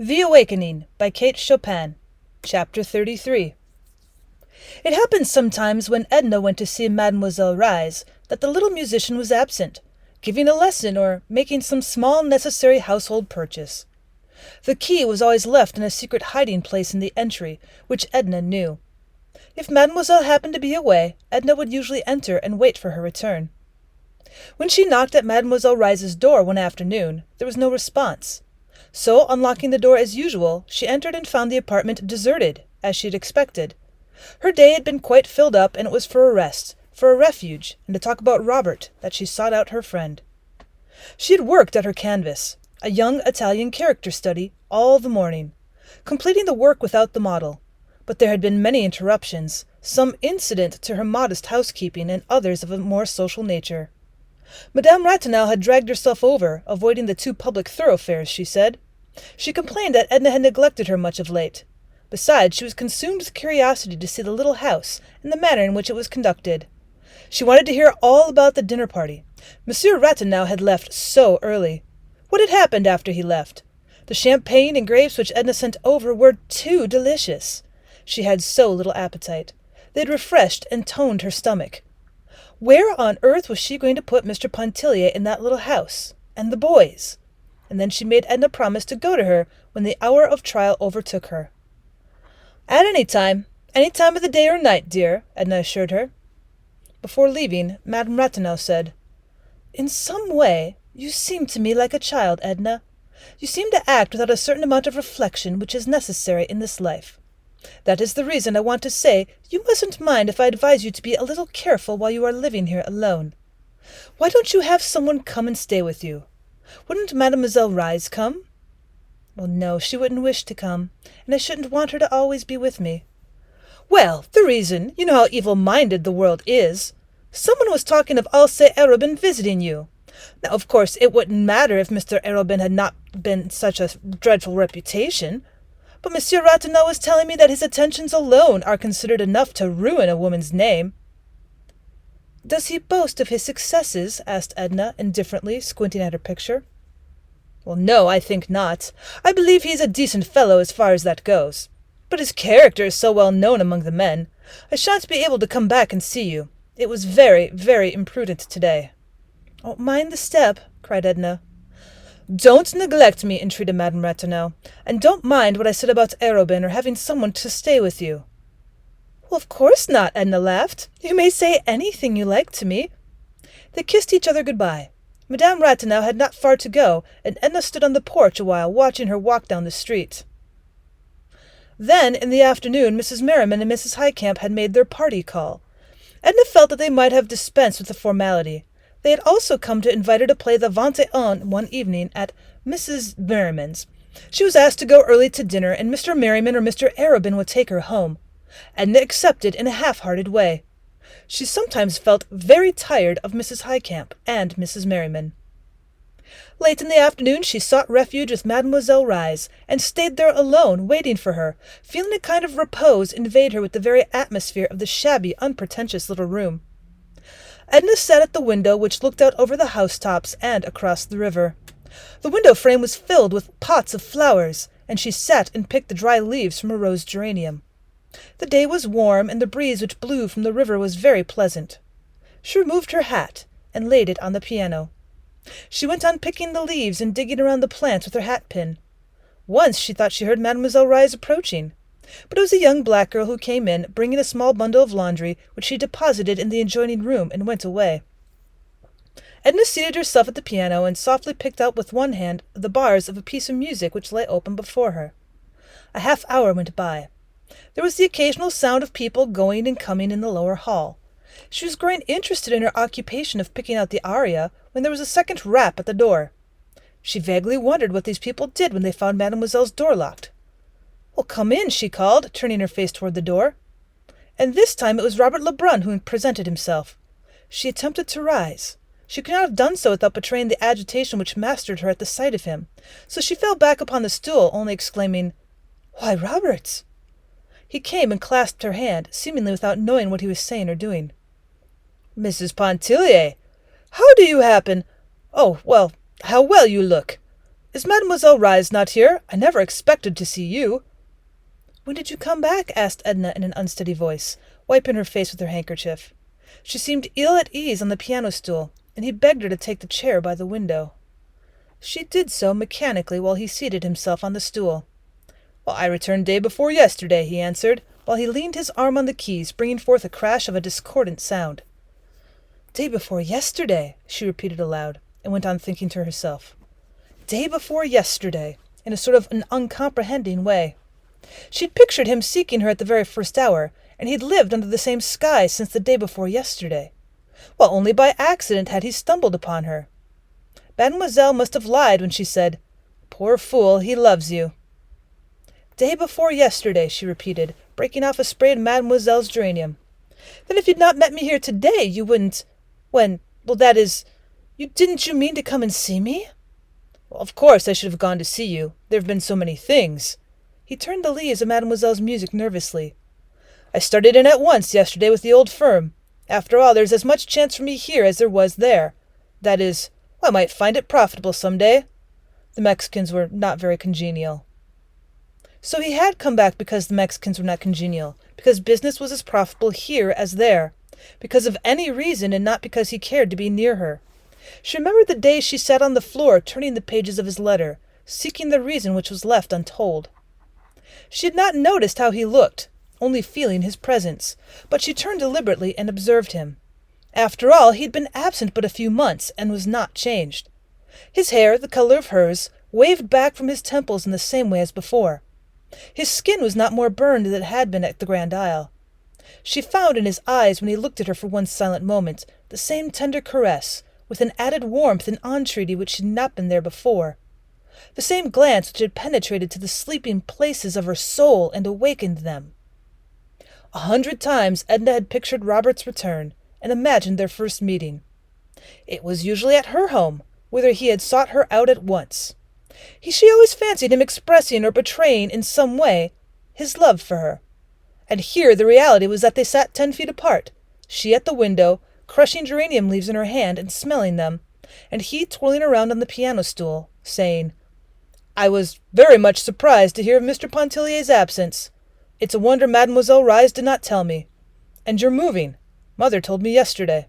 The Awakening by Kate Chopin. Chapter 33. It happened sometimes when Edna went to see Mademoiselle rise that the little musician was absent, giving a lesson or making some small necessary household purchase. The key was always left in a secret hiding place in the entry, which Edna knew. If Mademoiselle happened to be away, Edna would usually enter and wait for her return. When she knocked at Mademoiselle Rise's door one afternoon, there was no response. So, unlocking the door as usual, she entered and found the apartment deserted, as she had expected. Her day had been quite filled up, and it was for a rest, for a refuge, and to talk about Robert, that she sought out her friend. She had worked at her canvas, a young Italian character study, all the morning, completing the work without the model. But there had been many interruptions, some incident to her modest housekeeping and others of a more social nature. Madame Ratinal had dragged herself over, avoiding the two public thoroughfares, she said. She complained that Edna had neglected her much of late. Besides, she was consumed with curiosity to see the little house and the manner in which it was conducted. She wanted to hear all about the dinner party. Monsieur Ratinal had left so early. What had happened after he left? The champagne and grapes which Edna sent over were too delicious. She had so little appetite. They had refreshed and toned her stomach. Where on earth was she going to put Mr. Pontellier in that little house? And the boys? And then she made Edna promise to go to her when the hour of trial overtook her. At any time of the day or night, dear, Edna assured her. Before leaving, Madame Ratinal said, "In some way, you seem to me like a child, Edna. You seem to act without a certain amount of reflection which is necessary in this life. That is the reason I want to say you mustn't mind if I advise you to be a little careful while you are living here alone. Why don't you have someone come and stay with you? Wouldn't Mademoiselle Rise come?" "Well, no, she wouldn't wish to come, and I shouldn't want her to always be with me." "Well, the reason, you know how evil-minded the world is. Someone was talking of Alcée Arobin visiting you. Now, of course, it wouldn't matter if Mr. Arobin had not been such a dreadful reputation. But Monsieur Ratinal was telling me that his attentions alone are considered enough to ruin a woman's name." "Does he boast of his successes?" asked Edna, indifferently, squinting at her picture. "Well, no, I think not. I believe he is a decent fellow as far as that goes. But his character is so well known among the men. I shan't be able to come back and see you. It was very, very imprudent today." "Oh, mind the step," cried Edna. "Don't neglect me," entreated Madame Ratinal, "and don't mind what I said about Arobin or having someone to stay with you." "Well, of course not," Edna laughed. "You may say anything you like to me." They kissed each other good-bye. Madame Ratinal had not far to go, and Edna stood on the porch a while, watching her walk down the street. Then, in the afternoon, Mrs. Merriman and Mrs. Highcamp had made their party call. Edna felt that they might have dispensed with the formality. They had also come to invite her to play the 21 one evening at Mrs. Merriman's. She was asked to go early to dinner, and Mr. Merriman or Mr. Arobin would take her home. Edna accepted in a half-hearted way. She sometimes felt very tired of Mrs. Highcamp and Mrs. Merriman. Late in the afternoon she sought refuge with Mademoiselle Rise, and stayed there alone, waiting for her, feeling a kind of repose invade her with the very atmosphere of the shabby, unpretentious little room. Edna sat at the window which looked out over the housetops and across the river. The window frame was filled with pots of flowers, and she sat and picked the dry leaves from a rose geranium. The day was warm, and the breeze which blew from the river was very pleasant. She removed her hat and laid it on the piano. She went on picking the leaves and digging around the plants with her hat-pin. Once she thought she heard Mademoiselle Rise approaching. But it was a young black girl who came in, bringing a small bundle of laundry, which she deposited in the adjoining room, and went away. Edna seated herself at the piano, and softly picked out with one hand the bars of a piece of music which lay open before her. A half-hour went by. There was the occasional sound of people going and coming in the lower hall. She was growing interested in her occupation of picking out the aria, when there was a second rap at the door. She vaguely wondered what these people did when they found Mademoiselle's door locked. "Well, come in," she called, turning her face toward the door. And this time it was Robert Lebrun who presented himself. She attempted to rise. She could not have done so without betraying the agitation which mastered her at the sight of him, so she fell back upon the stool, only exclaiming, "Why, Robert!" He came and clasped her hand, seemingly without knowing what he was saying or doing. "Mrs. Pontellier! How do you happen? Oh, well, how well you look! Is Mademoiselle Rise not here? I never expected to see you." "When did you come back?" asked Edna in an unsteady voice, wiping her face with her handkerchief. She seemed ill at ease on the piano-stool, and he begged her to take the chair by the window. She did so mechanically while he seated himself on the stool. "Well, I returned day before yesterday," he answered, while he leaned his arm on the keys, bringing forth a crash of a discordant sound. "Day before yesterday," she repeated aloud, and went on thinking to herself. Day before yesterday, in a sort of an uncomprehending way. She'd pictured him seeking her at the very first hour, and he'd lived under the same sky since the day before yesterday. Well, only by accident had he stumbled upon her. Mademoiselle must have lied when she said, "Poor fool, he loves you." "Day before yesterday," she repeated, breaking off a spray of Mademoiselle's geranium. "Then if you'd not met me here today, you wouldn't... that is... Didn't you mean to come and see me?" "Well, of course I should have gone to see you. There have been so many things." He turned the leaves of Mademoiselle's music nervously. "I started in at once yesterday with the old firm. After all, there's as much chance for me here as there was there. That is, I might find it profitable some day." The Mexicans were not very congenial. So he had come back because the Mexicans were not congenial, because business was as profitable here as there, because of any reason and not because he cared to be near her. She remembered the days she sat on the floor turning the pages of his letter, seeking the reason which was left untold. She had not noticed how he looked, only feeling his presence, but she turned deliberately and observed him. After all, he had been absent but a few months, and was not changed. His hair, the color of hers, waved back from his temples in the same way as before. His skin was not more burned than it had been at the Grand Isle. She found in his eyes, when he looked at her for one silent moment, the same tender caress, with an added warmth and entreaty which had not been there before. The same glance which had penetrated to the sleeping places of her soul and awakened them. 100 times Edna had pictured Robert's return, and imagined their first meeting. It was usually at her home, whither he had sought her out at once. She always fancied him expressing or betraying in some way his love for her. And here the reality was that they sat 10 feet apart, she at the window, crushing geranium leaves in her hand and smelling them, and he twirling around on the piano-stool, saying, "I was very much surprised to hear of Mr. Pontellier's absence. It's a wonder Mademoiselle Rise did not tell me. And you're moving. Mother told me yesterday.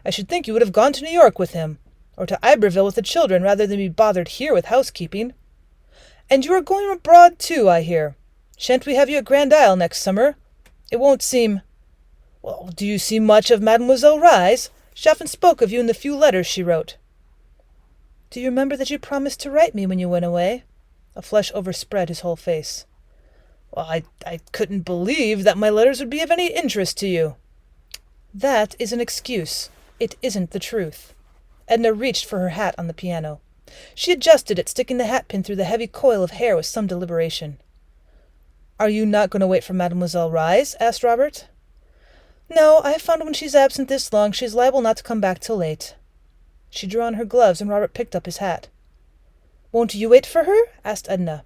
I should think you would have gone to New York with him, or to Iberville with the children, rather than be bothered here with housekeeping. And you are going abroad too, I hear. Shan't we have you at Grand Isle next summer? It won't seem... Well, do you see much of Mademoiselle Rise? She often spoke of you in the few letters she wrote." "Do you remember that you promised to write me when you went away?" A flush overspread his whole face. "Well, I couldn't believe that my letters would be of any interest to you." "That is an excuse. It isn't the truth." Edna reached for her hat on the piano. She adjusted it, sticking the hat-pin through the heavy coil of hair with some deliberation. "Are you not going to wait for Mademoiselle Rise?" asked Robert. "No, I have found when she's absent this long, she's liable not to come back till late." She drew on her gloves, and Robert picked up his hat. "Won't you wait for her?" asked Edna.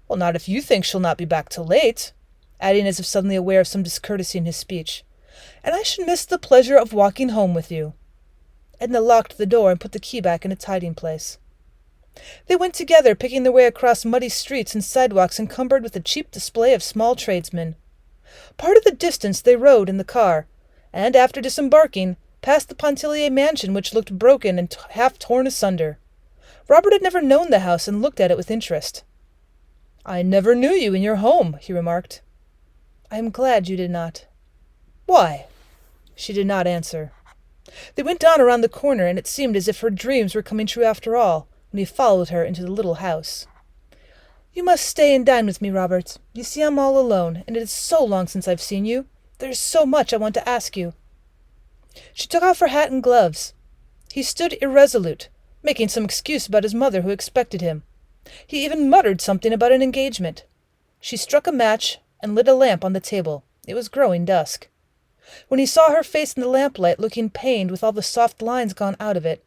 "Well, not if you think she'll not be back till late," adding as if suddenly aware of some discourtesy in his speech. "And I should miss the pleasure of walking home with you." Edna locked the door and put the key back in its hiding place. They went together, picking their way across muddy streets and sidewalks encumbered with a cheap display of small tradesmen. Part of the distance they rode in the car, and after disembarking, passed the Pontellier mansion, which looked broken and half torn asunder. Robert had never known the house and looked at it with interest. "I never knew you in your home," he remarked. "I am glad you did not." "Why?" She did not answer. They went on around the corner, and it seemed as if her dreams were coming true after all, when he followed her into the little house. "You must stay and dine with me, Robert. You see I'm all alone, and it is so long since I've seen you. There is so much I want to ask you." She took off her hat and gloves. He stood irresolute, making some excuse about his mother who expected him. He even muttered something about an engagement. She struck a match and lit a lamp on the table. It was growing dusk. When he saw her face in the lamplight, looking pained with all the soft lines gone out of it,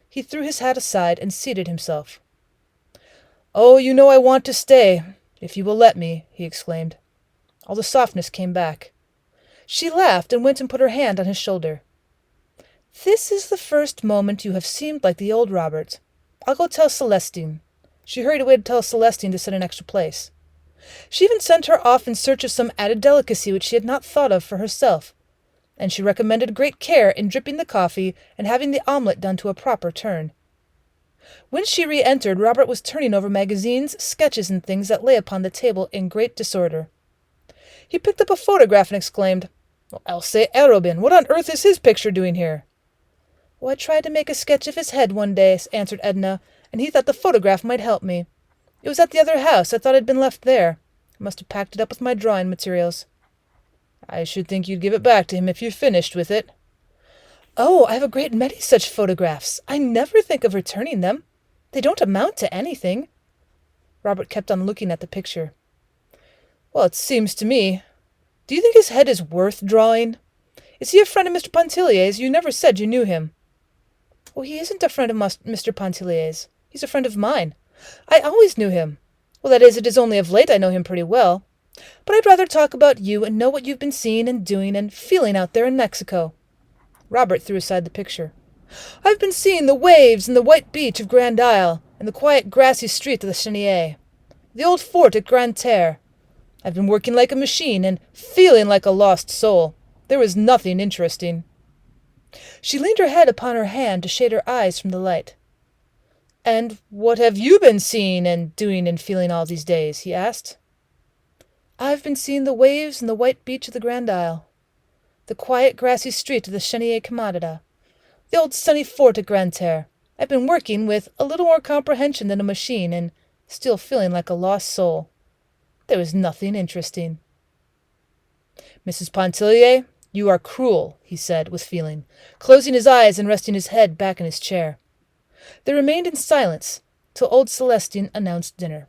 he threw his hat aside and seated himself. "Oh, you know I want to stay, if you will let me," he exclaimed. All the softness came back. She laughed and went and put her hand on his shoulder. "This is the first moment you have seemed like the old Robert. I'll go tell Celestine." She hurried away to tell Celestine to set an extra place. She even sent her off in search of some added delicacy which she had not thought of for herself, and she recommended great care in dripping the coffee and having the omelette done to a proper turn. When she re-entered, Robert was turning over magazines, sketches, and things that lay upon the table in great disorder. He picked up a photograph and exclaimed, "Well, Alcée Arobin, what on earth is his picture doing here?" "Oh, I tried to make a sketch of his head one day," answered Edna, "and he thought the photograph might help me. It was at the other house. I thought it had been left there. I must have packed it up with my drawing materials." "I should think you'd give it back to him if you've finished with it." "Oh, I have a great many such photographs. I never think of returning them. They don't amount to anything." Robert kept on looking at the picture. "Well, it seems to me. Do you think his head is worth drawing? Is he a friend of Mr. Pontellier's? You never said you knew him." "Oh, he isn't a friend of Mr. Pontellier's. He's a friend of mine. I always knew him. Well, that is, it is only of late I know him pretty well. But I'd rather talk about you and know what you've been seeing and doing and feeling out there in Mexico." Robert threw aside the picture. "I've been seeing the waves and the white beach of Grand Isle and the quiet grassy street of the Chenier, the old fort at Grande Terre. I've been working like a machine and feeling like a lost soul. There was nothing interesting." She leaned her head upon her hand to shade her eyes from the light. "And what have you been seeing and doing and feeling all these days?" he asked. "I've been seeing the waves and the white beach of the Grand Isle, the quiet grassy street of the Chenier Camarada, the old sunny fort at Grande Terre. I've been working with a little more comprehension than a machine and still feeling like a lost soul. There was nothing interesting." "Mrs. Pontellier, you are cruel," he said with feeling, closing his eyes and resting his head back in his chair. They remained in silence till old Celestine announced dinner.